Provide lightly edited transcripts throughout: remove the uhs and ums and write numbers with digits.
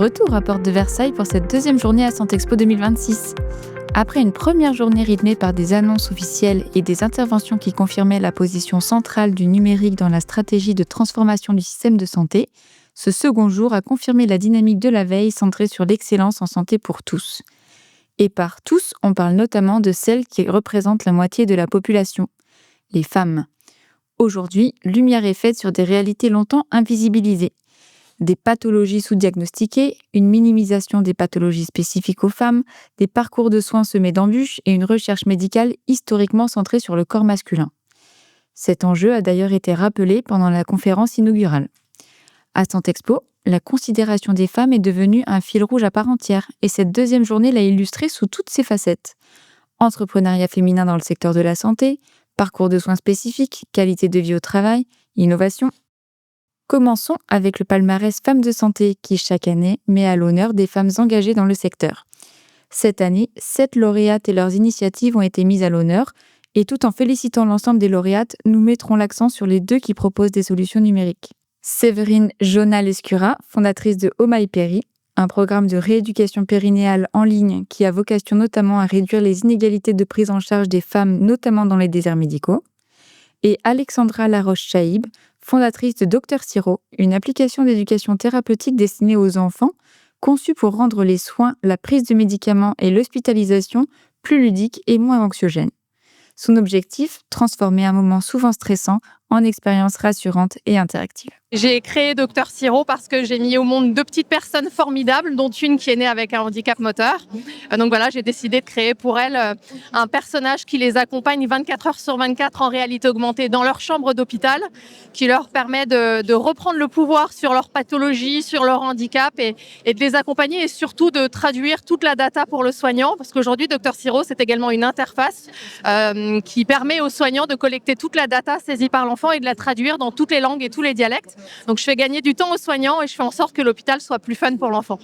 retour à Porte de Versailles pour cette deuxième journée à Santexpo 2026. Après une première journée rythmée par des annonces officielles et des interventions qui confirmaient la position centrale du numérique dans la stratégie de transformation du système de santé, ce second jour a confirmé la dynamique de la veille centrée sur l'excellence en santé pour tous. Et par tous, on parle notamment de celles qui représentent la moitié de la population, les femmes. Aujourd'hui, lumière est faite sur des réalités longtemps invisibilisées. Des pathologies sous-diagnostiquées, une minimisation des pathologies spécifiques aux femmes, des parcours de soins semés d'embûches et une recherche médicale historiquement centrée sur le corps masculin. Cet enjeu a d'ailleurs été rappelé pendant la conférence inaugurale. À Santexpo, la considération des femmes est devenue un fil rouge à part entière et cette deuxième journée l'a illustré sous toutes ses facettes. Entrepreneuriat féminin dans le secteur de la santé, parcours de soins spécifiques, qualité de vie au travail, innovation. Commençons avec le palmarès Femmes de santé qui, chaque année, met à l'honneur des femmes engagées dans le secteur. Cette année, 7 lauréates et leurs initiatives ont été mises à l'honneur et tout en félicitant l'ensemble des lauréates, nous mettrons l'accent sur les 2 qui proposent des solutions numériques. Séverine Jonal-Escura, fondatrice de Oh My Péri, un programme de rééducation périnéale en ligne qui a vocation notamment à réduire les inégalités de prise en charge des femmes, notamment dans les déserts médicaux. Et Alexandra Laroche-Chaïb, fondatrice de Dr Siro, une application d'éducation thérapeutique destinée aux enfants, conçue pour rendre les soins, la prise de médicaments et l'hospitalisation plus ludiques et moins anxiogènes. Son objectif, transformer un moment souvent stressant en expérience rassurante et interactive. J'ai créé Dr Siro parce que j'ai mis au monde 2 petites personnes formidables, dont une qui est née avec un handicap moteur. Donc voilà, j'ai décidé de créer pour elle un personnage qui les accompagne 24 heures sur 24 en réalité augmentée dans leur chambre d'hôpital, qui leur permet de reprendre le pouvoir sur leur pathologie, sur leur handicap et de les accompagner et surtout de traduire toute la data pour le soignant. Parce qu'aujourd'hui, Dr Siro, c'est également une interface qui permet aux soignants de collecter toute la data saisie par l'enfant et de la traduire dans toutes les langues et tous les dialectes. Donc je fais gagner du temps aux soignants et je fais en sorte que l'hôpital soit plus fun pour l'enfant.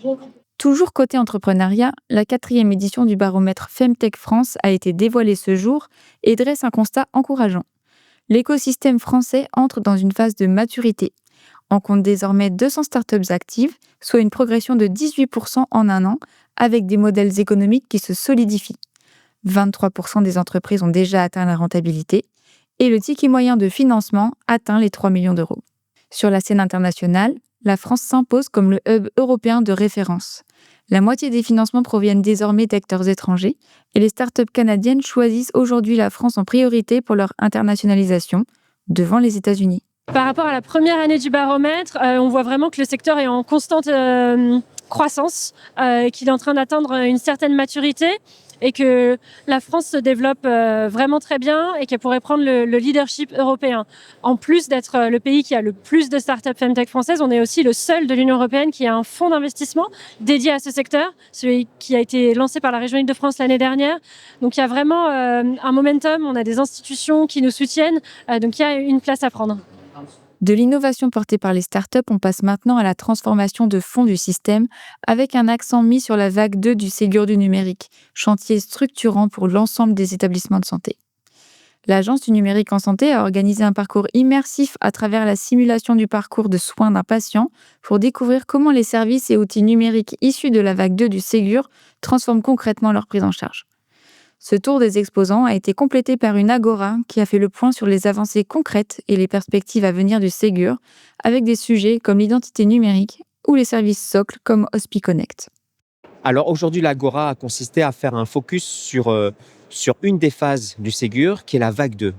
Toujours côté entrepreneuriat, la 4e édition du baromètre Femtech France a été dévoilée ce jour et dresse un constat encourageant. L'écosystème français entre dans une phase de maturité. On compte désormais 200 startups actives, soit une progression de 18% en un an, avec des modèles économiques qui se solidifient. 23% des entreprises ont déjà atteint la rentabilité et le ticket moyen de financement atteint les 3 millions d'euros. Sur la scène internationale, la France s'impose comme le hub européen de référence. La moitié des financements proviennent désormais d'acteurs étrangers et les startups canadiennes choisissent aujourd'hui la France en priorité pour leur internationalisation, devant les États-Unis. Par rapport à la première année du baromètre, on voit vraiment que le secteur est en constante croissance, qu'il est en train d'atteindre une certaine maturité et que la France se développe vraiment très bien et qu'elle pourrait prendre le leadership européen. En plus d'être le pays qui a le plus de startups Femtech françaises, on est aussi le seul de l'Union européenne qui a un fonds d'investissement dédié à ce secteur, celui qui a été lancé par la région Île-de-France l'année dernière. Donc il y a vraiment un momentum, on a des institutions qui nous soutiennent, donc il y a une place à prendre. De l'innovation portée par les startups, on passe maintenant à la transformation de fond du système, avec un accent mis sur la vague 2 du Ségur du numérique, chantier structurant pour l'ensemble des établissements de santé. L'Agence du numérique en santé a organisé un parcours immersif à travers la simulation du parcours de soins d'un patient pour découvrir comment les services et outils numériques issus de la vague 2 du Ségur transforment concrètement leur prise en charge. Ce tour des exposants a été complété par une agora qui a fait le point sur les avancées concrètes et les perspectives à venir du Ségur, avec des sujets comme l'identité numérique ou les services socles comme HospiConnect. Alors aujourd'hui, l'agora a consisté à faire un focus sur une des phases du Ségur, qui est la vague 2.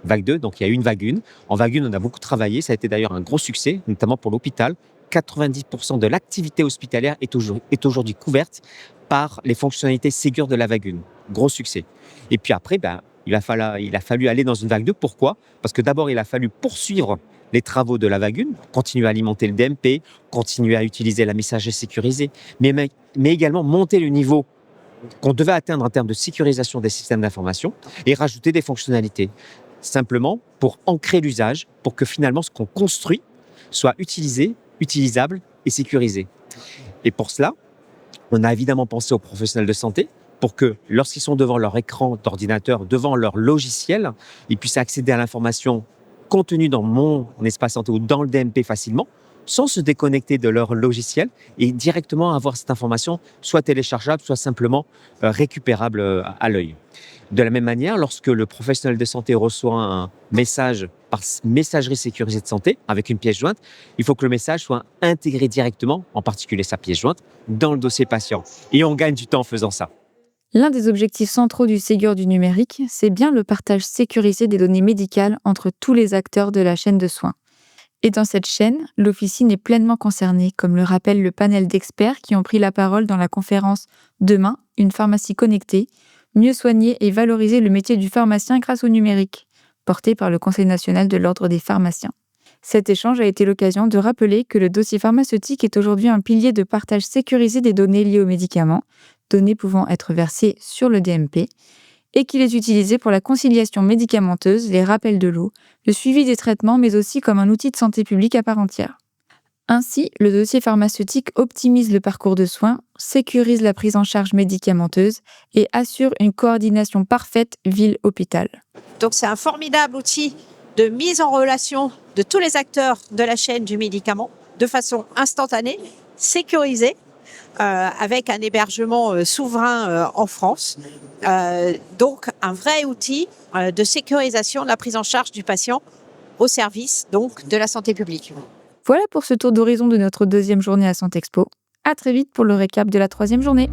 Vague 2, donc il y a eu une vague 1. En vague 1, on a beaucoup travaillé, ça a été d'ailleurs un gros succès, notamment pour l'hôpital. 90% de l'activité hospitalière est aujourd'hui couverte par les fonctionnalités Ségur de la vague 1. Gros succès. Et puis après, il a fallu aller dans une vague 2. Pourquoi ? Parce que d'abord, il a fallu poursuivre les travaux de la vague 1, continuer à alimenter le DMP, continuer à utiliser la messagerie sécurisée, mais également monter le niveau qu'on devait atteindre en termes de sécurisation des systèmes d'information et rajouter des fonctionnalités. Simplement pour ancrer l'usage, pour que finalement ce qu'on construit soit utilisé, utilisable et sécurisé. Et pour cela, on a évidemment pensé aux professionnels de santé pour que, lorsqu'ils sont devant leur écran d'ordinateur, devant leur logiciel, ils puissent accéder à l'information contenue dans mon espace santé ou dans le DMP facilement, sans se déconnecter de leur logiciel et directement avoir cette information soit téléchargeable, soit simplement récupérable à l'œil. De la même manière, lorsque le professionnel de santé reçoit un message par messagerie sécurisée de santé avec une pièce jointe, il faut que le message soit intégré directement, en particulier sa pièce jointe, dans le dossier patient. Et on gagne du temps en faisant ça. L'un des objectifs centraux du Ségur du numérique, c'est bien le partage sécurisé des données médicales entre tous les acteurs de la chaîne de soins. Et dans cette chaîne, l'officine est pleinement concernée, comme le rappelle le panel d'experts qui ont pris la parole dans la conférence « Demain, une pharmacie connectée », mieux soigner et valoriser le métier du pharmacien grâce au numérique, porté par le Conseil national de l'Ordre des pharmaciens. Cet échange a été l'occasion de rappeler que le dossier pharmaceutique est aujourd'hui un pilier de partage sécurisé des données liées aux médicaments, données pouvant être versées sur le DMP, et qu'il est utilisé pour la conciliation médicamenteuse, les rappels de l'eau, le suivi des traitements, mais aussi comme un outil de santé publique à part entière. Ainsi, le dossier pharmaceutique optimise le parcours de soins, sécurise la prise en charge médicamenteuse et assure une coordination parfaite ville-hôpital. Donc c'est un formidable outil de mise en relation de tous les acteurs de la chaîne du médicament de façon instantanée, sécurisée, avec un hébergement souverain en France. Donc un vrai outil de sécurisation de la prise en charge du patient au service donc de la santé publique. Voilà pour ce tour d'horizon de notre deuxième journée à Santexpo. À très vite pour le récap de la troisième journée.